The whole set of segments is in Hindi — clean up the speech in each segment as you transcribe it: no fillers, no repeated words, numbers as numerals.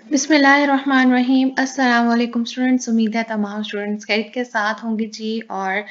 बिस्मिल्लाहिर्रहमानिर्रहीम। अस्सलाम वालेकुम स्टूडेंट्स। उम्मीद है तमाम स्टूडेंट्स खैरियत के साथ होंगे जी। और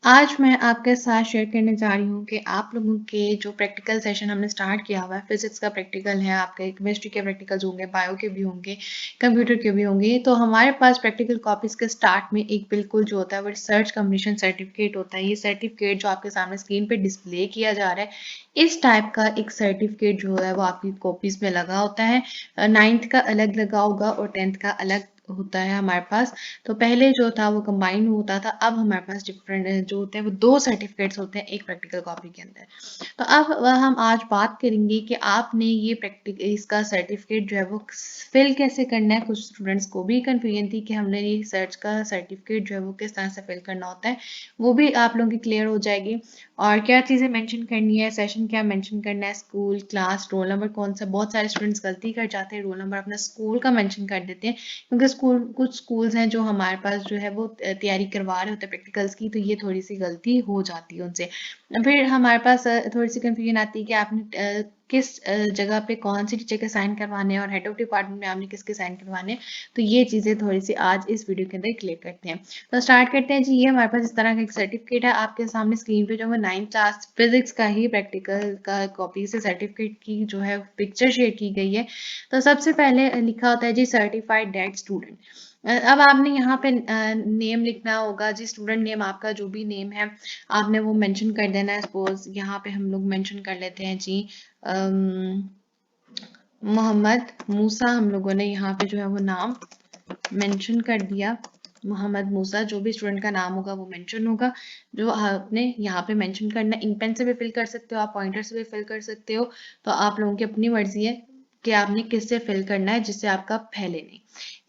आज मैं आपके साथ शेयर करने जा रही हूँ कि आप लोगों के जो प्रैक्टिकल सेशन हमने स्टार्ट किया हुआ है, फिजिक्स का प्रैक्टिकल है, आपके केमिस्ट्री के प्रैक्टिकल्स होंगे, बायो के भी होंगे, कंप्यूटर के भी होंगे। तो हमारे पास प्रैक्टिकल कॉपीज़ के स्टार्ट में एक बिल्कुल जो होता है वो रिसर्च कम्पलीशन सर्टिफिकेट होता है। ये सर्टिफिकेट जो आपके सामने स्क्रीन पे डिस्प्ले किया जा रहा है, इस टाइप का एक सर्टिफिकेट जो है वो आपकी कॉपीज़ में लगा होता है। 9th का अलग लगा होगा और 10th का अलग होता है हमारे पास। तो पहले जो था वो कंबाइन होता था, अब हमारे पास डिफरेंट जो होते हैं वो 2 सर्टिफिकेट्स होते हैं एक प्रैक्टिकल कॉपी के अंदर। तो अब हम आज बात करेंगे कि आपने ये इसका सर्टिफिकेट जो है वो फिल कैसे करना है। कुछ स्टूडेंट्स को भी कन्फ्यूजन थी कि हमने ये रिसर्च का सर्टिफिकेट जो है वो किस तरह से फिल करना होता है, वो भी आप लोगों की क्लियर हो जाएगी। और क्या चीज़ें मेंशन करनी है, सेशन क्या मेंशन करना है, स्कूल, क्लास, रोल नंबर कौन सा। बहुत सारे स्टूडेंट्स गलती कर जाते हैं, रोल नंबर अपना स्कूल का मेंशन कर देते हैं, क्योंकि कुछ स्कूल्स हैं जो हमारे पास जो है वो तैयारी करवा रहे होते हैं प्रैक्टिकल्स की, तो ये थोड़ी सी गलती हो जाती है उनसे। फिर हमारे पास थोड़ी सी कंफ्यूजन आती है कि आपने किस जगह पे कौन सी टीचर के साइन करवाने हैं और हेड ऑफ डिपार्टमेंट में आपने किसके साइन करवाने हैं। तो ये चीज़ें थोड़ी सी आज इस वीडियो के अंदर क्लियर करते हैं। तो स्टार्ट करते हैं जी। ये हमारे पास इस तरह का एक सर्टिफिकेट है आपके सामने स्क्रीन पे, जो है 9th क्लास फिजिक्स का ही प्रैक्टिकल का कॉपी से सर्टिफिकेट की जो है पिक्चर शेयर की गई है। तो सबसे पहले लिखा होता है जी सर्टिफाइड डेट स्टूडेंट। अब आपने यहाँ पे नेम लिखना होगा जी, स्टूडेंट नेम आपका जो भी नेम है आपने वो मेंशन कर देना है। सपोज यहाँ पे हम लोग मेंशन कर लेते हैं जी मोहम्मद मूसा। हम लोगों ने यहाँ पे जो है वो नाम मेंशन कर दिया, मोहम्मद मूसा। जो भी स्टूडेंट का नाम होगा वो मेंशन होगा, जो आपने यहाँ पे मेंशन करना है। इंक पेन से भी फिल कर सकते हो आप, पॉइंटर से भी फिल कर सकते हो। तो आप लोगों की अपनी मर्जी है कि आपने किससे फिल करना है जिससे आपका फैले नहीं।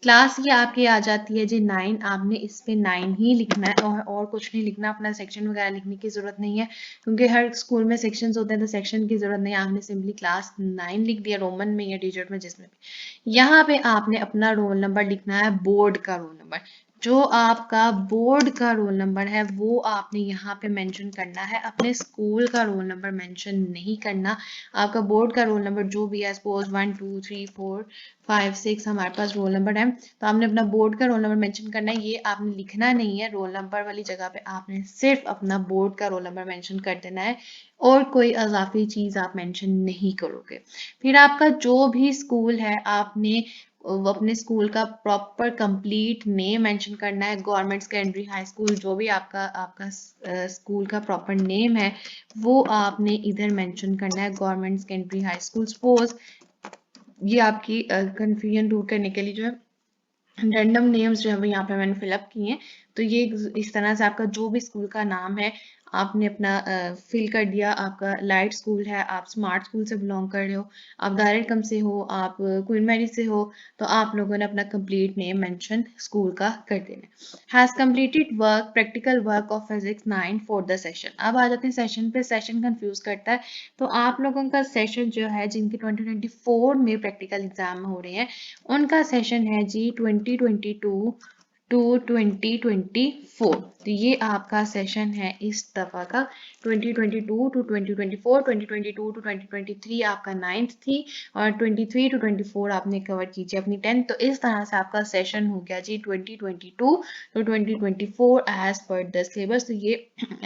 क्लास ये आपकी आ जाती है जी 9। आपने इस पे 9 ही लिखना है और कुछ नहीं लिखना। अपना सेक्शन वगैरह लिखने की जरूरत नहीं है, क्योंकि हर स्कूल में सेक्शंस होते हैं, तो सेक्शन की जरूरत नहीं है। आपने सिंपली क्लास 9 लिख दिया, रोमन में या डिजिट में जिसमें भी। यहाँ पे आपने अपना रोल नंबर लिखना है, बोर्ड का रोल नंबर। जो आपका बोर्ड का रोल नंबर है वो आपने यहाँ पे मेंशन करना है, अपने स्कूल का रोल नंबर मेंशन नहीं करना। आपका बोर्ड का रोल नंबर जो भी है, सपोज 1 2 3 4 5 6 हमारे पास रोल नंबर है, तो आपने अपना बोर्ड का रोल नंबर मेंशन करना है। ये आपने लिखना नहीं है, रोल नंबर वाली जगह पे आपने सिर्फ अपना बोर्ड का रोल नंबर मेंशन कर देना है, और कोई अजाफी चीज़ आप मेंशन नहीं करोगे। फिर आपका जो भी स्कूल है आपने वो अपने स्कूल का प्रॉपर कंप्लीट नेम मेंशन करना है। गवर्नमेंट सेकेंडरी हाई स्कूल जो भी आपका आपका स्कूल का प्रॉपर नेम है वो आपने इधर मेंशन करना है, government secondary high school. Suppose ये आपकी कंफ्यूजन दूर करने के लिए जो है रैंडम नेम्स जो है वो यहाँ पे मैंने फिलअप किए हैं। तो ये इस तरह से आपका जो भी स्कूल का नाम है आपने अपना फिल कर दिया। आपका लाइट स्कूल है, आप स्मार्ट स्कूल से बिलोंग कर रहे हो, आप दारुल इल्कम से हो, आप क्वीन मैरी से हो, तो आप लोगों ने अपना कंप्लीट नेम मेंशन स्कूल का कर देना। Has completed work practical work of physics 9 for the session. अब आ जाते हैं सेशन पे। सेशन कंफ्यूज करता है, तो आप लोगों का सेशन जो है जिनके 2024 में प्रैक्टिकल एग्जाम हो रहे हैं उनका सेशन है जी 2022 टू 2024। तो ये आपका सेशन है इस दफ़ा का 2022 टू 2024। 2022 टू 2023 आपका 9th थी, और 23 टू 24 आपने कवर कीजिए अपनी 10th। तो इस तरह से आपका सेशन हो गया जी 2022 to 2024 as per the syllabus. तो ये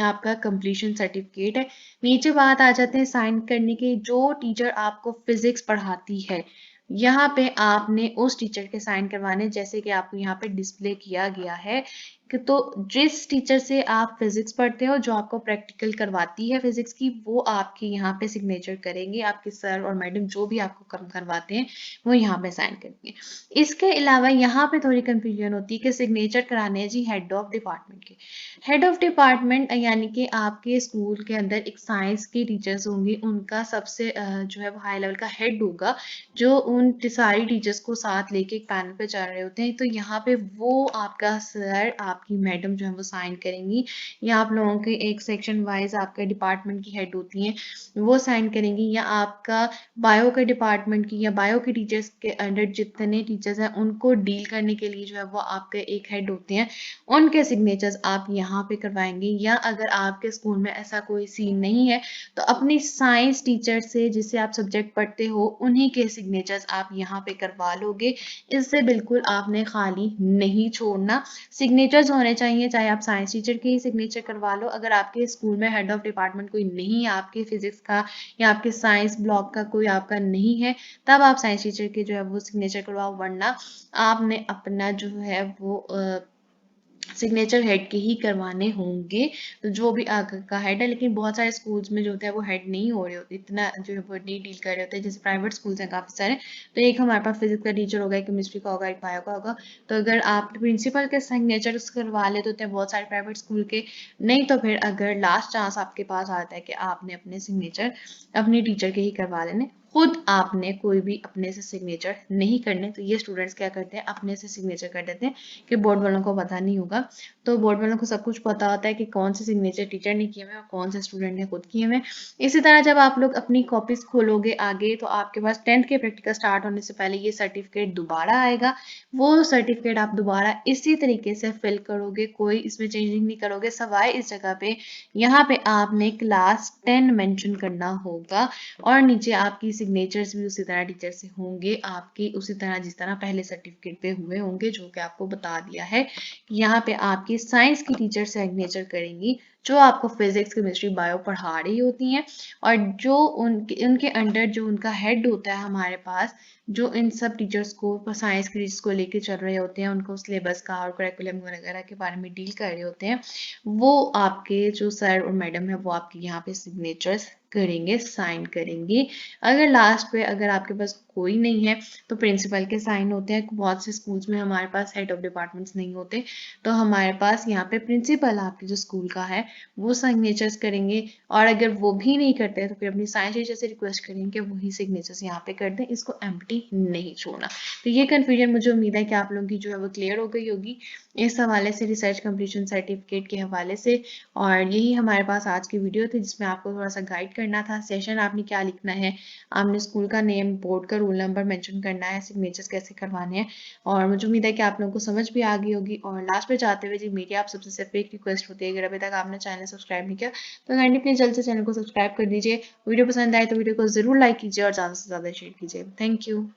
आपका कंप्लीशन सर्टिफिकेट है। नीचे बात आ जाते हैं साइन करने की। जो टीचर आपको फिजिक्स पढ़ाती है यहाँ पे आपने उस टीचर के साइन करवाने, जैसे कि आपको यहाँ पे डिस्प्ले किया गया है कि तो जिस टीचर से आप फिजिक्स पढ़ते हो, जो आपको प्रैक्टिकल करवाती है फिजिक्स की, वो आपके यहाँ पे सिग्नेचर करेंगे। आपके सर और मैडम जो भी आपको करवाते हैं वो यहाँ पे साइन करेंगे। इसके अलावा यहाँ पे थोड़ी कंफ्यूजन होती है कि सिग्नेचर कराने हैं जी हेड ऑफ डिपार्टमेंट के। हेड ऑफ डिपार्टमेंट यानी कि आपके स्कूल के अंदर एक साइंस की टीचर्स होंगी, उनका सबसे जो है वो हाई लेवल का हेड होगा, जो उन सारी टीचर्स को साथ लेके एक पैनल पे चल रहे होते हैं। तो यहाँ पे वो आपका सर आपकी मैडम जो है वो साइन करेंगी, या आप लोगों के एक सेक्शन वाइज आपके डिपार्टमेंट की हेड होती हैं वो साइन करेंगी, या आपका बायो के डिपार्टमेंट की या बायो के टीचर्स के अंडर जितने टीचर्स हैं उनको डील करने के लिए जो है वो आपके एक हेड होते हैं, उनके सिग्नेचर्स आप यहाँ पे करवाएंगे। या अगर आपके स्कूल में ऐसा कोई सीन नहीं है तो अपनी साइंस टीचर से जिससे आप सब्जेक्ट पढ़ते हो उन्हीं के सिग्नेचर्स आप यहाँ पे करवा लोगे। इससे बिल्कुल आपने खाली नहीं छोड़ना, सिग्नेचर्स होने चाहिए, चाहे आप साइंस टीचर के ही सिग्नेचर करवा लो। अगर आपके स्कूल में हेड ऑफ डिपार्टमेंट कोई नहीं है, आपके फिजिक्स का या आपके साइंस ब्लॉक का कोई आपका नहीं है, तब आप साइंस टीचर के जो है वो सिग्नेचर करवाओ, वरना आपने अपना जो है वो सिग्नेचर हेड के ही करवाने होंगे। तो जो भी आगे का हेड है, लेकिन बहुत सारे स्कूल्स में जो होता है वो हेड नहीं हो रहे होते, इतना जो है वो नहीं डील कर रहे होते, जैसे प्राइवेट स्कूल्स हैं काफ़ी सारे। तो एक हमारे पास फिजिक्स का टीचर होगा, एक केमिस्ट्री का होगा, एक बायो का होगा। तो अगर आप प्रिंसिपल के सिग्नेचर्स करवा लेते होते हैं बहुत सारे प्राइवेट स्कूल के, नहीं तो फिर अगर लास्ट चांस आपके पास आता है कि आपने अपने सिग्नेचर अपनी टीचर के ही करवा लेने, खुद आपने कोई भी अपने से सिग्नेचर नहीं करने। तो ये स्टूडेंट्स क्या करते हैं, अपने से सिग्नेचर कर देते हैं कि बोर्ड वालों को पता नहीं होगा। तो बोर्ड वालों को सब कुछ पता होता है कि कौन से सिग्नेचर टीचर ने किए हुए और कौन से स्टूडेंट ने खुद किए हुए। इसी तरह जब आप लोग अपनी कॉपीज खोलोगे आगे, तो आपके पास 10th के प्रैक्टिकल स्टार्ट होने से पहले ये सर्टिफिकेट दोबारा आएगा। वो सर्टिफिकेट आप दोबारा इसी तरीके से फिल करोगे, कोई इसमें चेंजिंग नहीं करोगे, सवाए इस जगह पे यहाँ पे आपने क्लास 10 मेंशन करना होगा, और नीचे आपकी सिग्नेचर्स भी उसी तरह टीचर से होंगे, आपकी उसी तरह जिस तरह पहले सर्टिफिकेट पे हुए होंगे, जो कि आपको बता दिया है। यहाँ पे आपकी साइंस की टीचर सिग्नेचर करेंगी जो आपको फिजिक्स केमिस्ट्री बायो पढ़ा रही होती हैं, और जो उनके अंडर जो उनका हेड होता है हमारे पास, जो इन सब टीचर्स को साइंस की टीचर्स को लेके चल रहे होते हैं, उनको सिलेबस का और करिकुलम वगैरह के बारे में डील कर रहे होते हैं, वो आपके जो सर और मैडम है वो आपके यहाँ पे सिग्नेचर्स करेंगे, साइन करेंगे। अगर लास्ट पे अगर आपके पास कोई नहीं है तो प्रिंसिपल के साइन होते हैं। बहुत से स्कूल्स में हमारे पास हेड ऑफ डिपार्टमेंट्स नहीं होते, तो हमारे पास यहाँ पे प्रिंसिपल आपके जो स्कूल का है वो सिग्नेचर्स करेंगे, और अगर वो भी नहीं करते तो फिर अपनी साइंस टीचर से रिक्वेस्ट करेंगे कि वही सिग्नेचर्स यहाँ पे कर दें, इसको एम्प्टी नहीं छोड़ना। तो ये कन्फ्यूजन मुझे उम्मीद है कि आप लोगों की जो है वो क्लियर हो गई होगी इस हवाले से, रिसर्च कंप्लीशन सर्टिफिकेट के हवाले से। और यही हमारे पास आज की वीडियो थी जिसमें आपको थोड़ा सा गाइड करना था। सेशन आपने क्या लिखना है, आपने स्कूल का नेम, बोर्ड का रोल नंबर मेंशन करना है, सिग्नेचर्स कैसे करवाने हैं, और मुझे उम्मीद है कि आप लोगों को समझ भी आ गई होगी। और लास्ट में जाते हुए जी मेरी आप सबसे सिर्फ एक रिक्वेस्ट होती है, अगर अभी तक आपने चैनल सब्सक्राइब नहीं किया तो काइंडली प्लीज जल्द से चैनल को सब्सक्राइब कर दीजिए। वीडियो पसंद आए तो वीडियो को जरूर लाइक कीजिए और ज़्यादा से ज़्यादा शेयर कीजिए। Thank you.